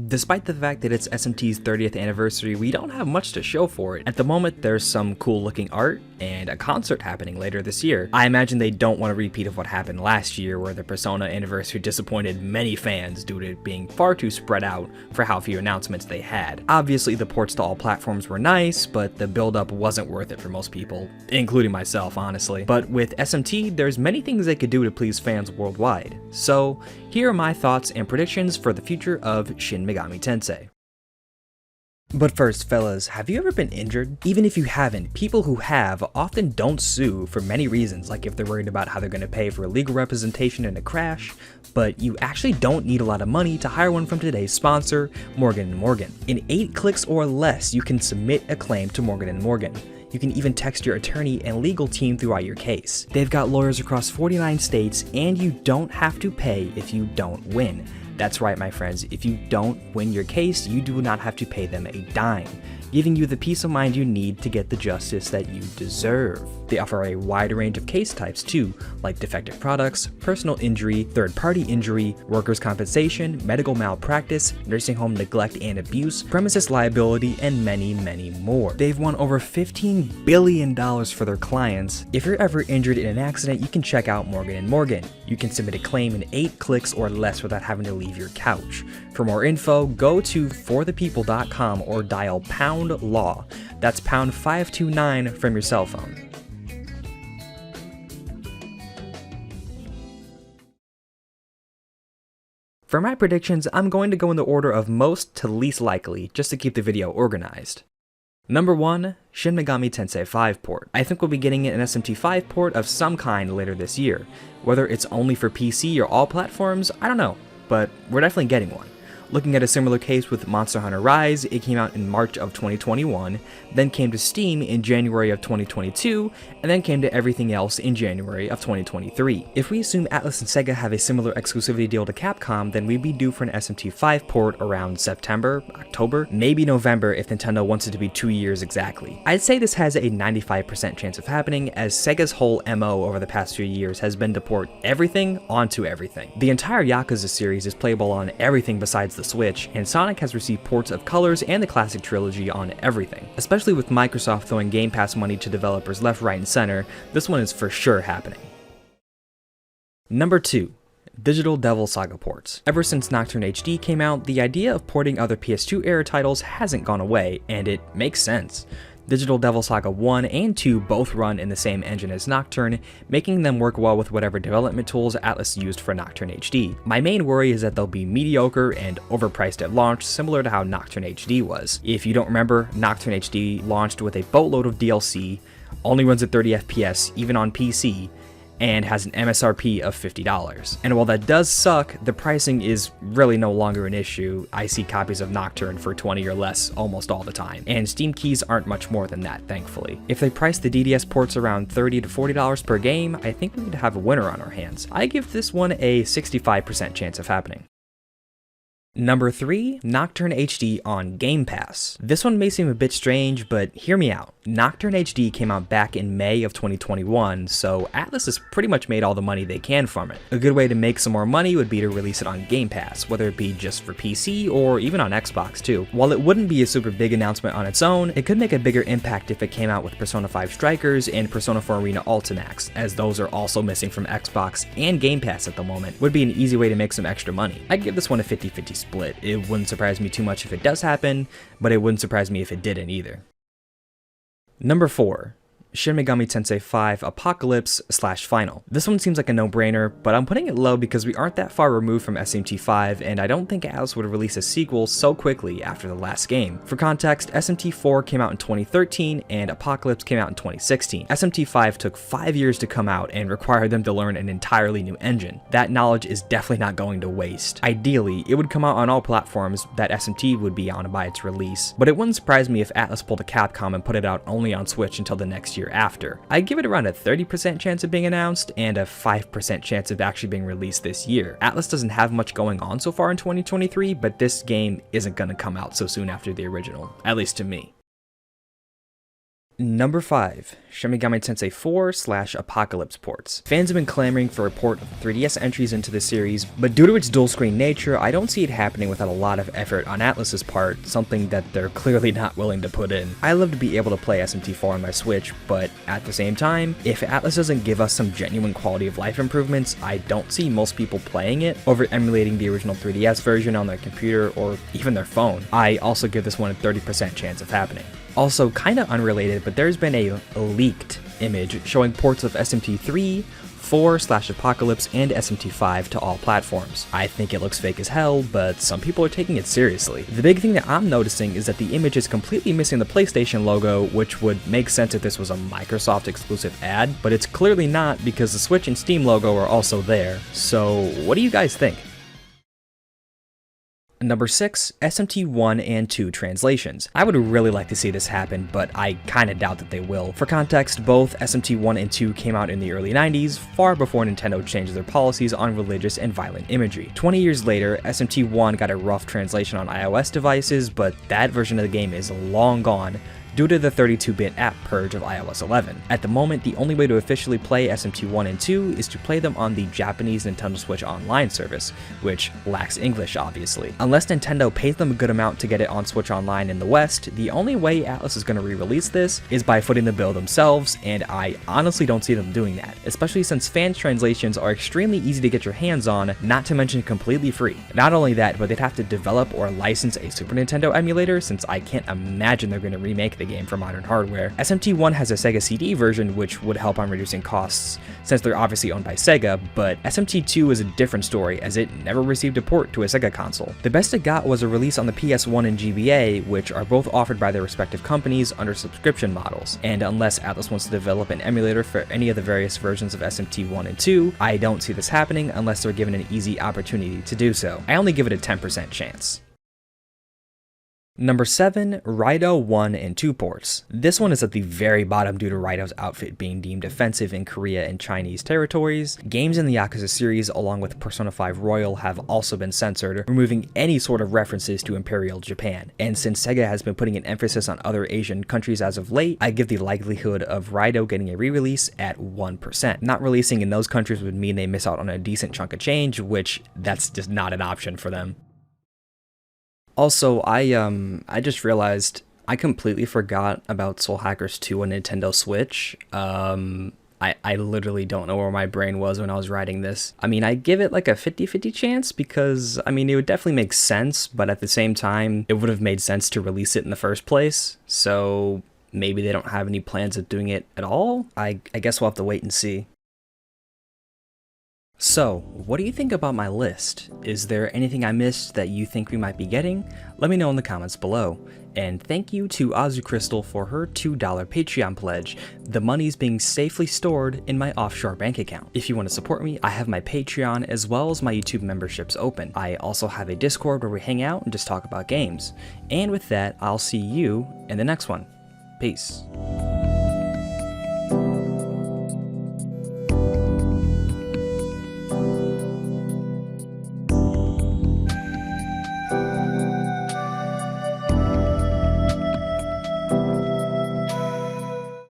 Despite the fact that it's SMT's 30th anniversary, we don't have much to show for it. At the moment, there's some cool looking art and a concert happening later this year. I imagine they don't want a repeat of what happened last year, where the Persona anniversary disappointed many fans due to it being far too spread out for how few announcements they had. Obviously, the ports to all platforms were nice, but the build-up wasn't worth it for most people, including myself, honestly. But with SMT, there's many things they could do to please fans worldwide. So, here are my thoughts and predictions for the future of Shin Megami Tensei. But first, fellas, have you ever been injured? Even if you haven't, people who have often don't sue for many reasons, like if they're worried about how they're going to pay for legal representation in a crash, but you actually don't need a lot of money to hire one from today's sponsor, Morgan & Morgan. In 8 clicks or less, you can submit a claim to Morgan & Morgan. You can even text your attorney and legal team throughout your case. They've got lawyers across 49 states, and you don't have to pay if you don't win. That's right, my friends, if you don't win your case, you do not have to pay them a dime, giving you the peace of mind you need to get the justice that you deserve. They offer a wide range of case types too, like defective products, personal injury, third-party injury, workers' compensation, medical malpractice, nursing home neglect and abuse, premises liability, and many, many more. They've won over $15 billion for their clients. If you're ever injured in an accident, you can check out Morgan & Morgan. You can submit a claim in 8 clicks or less without having to leave your couch. For more info, go to forthepeople.com or dial #law. That's pound 529 from your cell phone. For my predictions, I'm going to go in the order of most to least likely, just to keep the video organized. Number 1, Shin Megami Tensei 5 port. I think we'll be getting an SMT 5 port of some kind later this year. Whether it's only for PC or all platforms, I don't know, but we're definitely getting one. Looking at a similar case with Monster Hunter Rise, it came out in March of 2021, then came to Steam in January of 2022, and then came to everything else in January of 2023. If we assume Atlus and Sega have a similar exclusivity deal to Capcom, then we'd be due for an SMT5 port around September, October, maybe November if Nintendo wants it to be 2 years exactly. I'd say this has a 95% chance of happening, as Sega's whole MO over the past few years has been to port everything onto everything. The entire Yakuza series is playable on everything besides the Switch, and Sonic has received ports of Colors and the classic trilogy on everything. Especially with Microsoft throwing Game Pass money to developers left, right, and center, this one is for sure happening. Number 2. Digital Devil Saga ports. Ever since Nocturne HD came out, the idea of porting other PS2 era titles hasn't gone away, and it makes sense. Digital Devil Saga 1 and 2 both run in the same engine as Nocturne, making them work well with whatever development tools Atlus used for Nocturne HD. My main worry is that they'll be mediocre and overpriced at launch, similar to how Nocturne HD was. If you don't remember, Nocturne HD launched with a boatload of DLC, only runs at 30 FPS, even on PC, and has an MSRP of $50. And while that does suck, the pricing is really no longer an issue. I see copies of Nocturne for 20 or less almost all the time, and Steam keys aren't much more than that, thankfully. If they price the DDS ports around $30 to $40 per game, I think we would have a winner on our hands. I give this one a 65% chance of happening. Number 3, Nocturne HD on Game Pass. This one may seem a bit strange, but hear me out. Nocturne HD came out back in May of 2021, so Atlus has pretty much made all the money they can from it. A good way to make some more money would be to release it on Game Pass, whether it be just for PC or even on Xbox too. While it wouldn't be a super big announcement on its own, it could make a bigger impact if it came out with Persona 5 Strikers and Persona 4 Arena Ultimax, as those are also missing from Xbox and Game Pass at the moment. Would be an easy way to make some extra money. I'd give this one a 50-50 split. It wouldn't surprise me too much if it does happen, but it wouldn't surprise me if it didn't either. Number 4. Shin Megami Tensei 5 Apocalypse/Final. This one seems like a no-brainer, but I'm putting it low because we aren't that far removed from SMT 5, and I don't think Atlus would release a sequel so quickly after the last game. For context, SMT 4 came out in 2013, and Apocalypse came out in 2016. SMT 5 took 5 years to come out and required them to learn an entirely new engine. That knowledge is definitely not going to waste. Ideally, it would come out on all platforms that SMT would be on by its release, but it wouldn't surprise me if Atlus pulled a Capcom and put it out only on Switch until the next year after. I'd give it around a 30% chance of being announced and a 5% chance of actually being released this year. Atlus doesn't have much going on so far in 2023, but this game isn't going to come out so soon after the original, at least to me. Number 5, Shin Megami Tensei 4/Apocalypse ports. Fans have been clamoring for a port of 3DS entries into the series, but due to its dual-screen nature, I don't see it happening without a lot of effort on Atlus's part, something that they're clearly not willing to put in. I love to be able to play SMT4 on my Switch, but at the same time, if Atlus doesn't give us some genuine quality of life improvements, I don't see most people playing it over emulating the original 3DS version on their computer or even their phone. I also give this one a 30% chance of happening. Also, kinda unrelated, but there's been a leaked image showing ports of SMT3, 4/Apocalypse, and SMT5 to all platforms. I think it looks fake as hell, but some people are taking it seriously. The big thing that I'm noticing is that the image is completely missing the PlayStation logo, which would make sense if this was a Microsoft exclusive ad, but it's clearly not because the Switch and Steam logo are also there. So what do you guys think? Number 6, SMT1 and 2 translations. I would really like to see this happen, but I kinda doubt that they will. For context, both SMT1 and 2 came out in the early 90s, far before Nintendo changed their policies on religious and violent imagery. 20 years later, SMT1 got a rough translation on iOS devices, but that version of the game is long gone due to the 32-bit app purge of iOS 11. At the moment, the only way to officially play SMT1 and 2 is to play them on the Japanese Nintendo Switch Online service, which lacks English, obviously. Unless Nintendo pays them a good amount to get it on Switch Online in the West, the only way Atlus is going to re-release this is by footing the bill themselves, and I honestly don't see them doing that, especially since fan translations are extremely easy to get your hands on, not to mention completely free. Not only that, but they'd have to develop or license a Super Nintendo emulator, since I can't imagine they're going to remake the game for modern hardware. SMT1 has a Sega CD version, which would help on reducing costs, since they're obviously owned by Sega, but SMT2 is a different story, as it never received a port to a Sega console. The best it got was a release on the PS1 and GBA, which are both offered by their respective companies under subscription models, and unless Atlus wants to develop an emulator for any of the various versions of SMT1 and 2, I don't see this happening unless they're given an easy opportunity to do so. I only give it a 10% chance. Number 7, Raito 1 and 2 ports. This one is at the very bottom due to Raito's outfit being deemed offensive in Korea and Chinese territories. Games in the Yakuza series along with Persona 5 Royal have also been censored, removing any sort of references to Imperial Japan. And since Sega has been putting an emphasis on other Asian countries as of late, I give the likelihood of Raito getting a re-release at 1%. Not releasing in those countries would mean they miss out on a decent chunk of change, which that's just not an option for them. Also, I just realized I completely forgot about Soul Hackers 2 on Nintendo Switch. I literally don't know where my brain was when I was writing this. I mean, I give it like a 50-50 chance because, I mean, it would definitely make sense, but at the same time, it would have made sense to release it in the first place. So maybe they don't have any plans of doing it at all? I guess we'll have to wait and see. So, what do you think about my list? Is there anything I missed that you think we might be getting? Let me know in the comments below. And thank you to AzuCrystal for her $2 Patreon pledge. The money's being safely stored in my offshore bank account. If you want to support me, I have my Patreon as well as my YouTube memberships open. I also have a Discord where we hang out and just talk about games. And with that, I'll see you in the next one. Peace.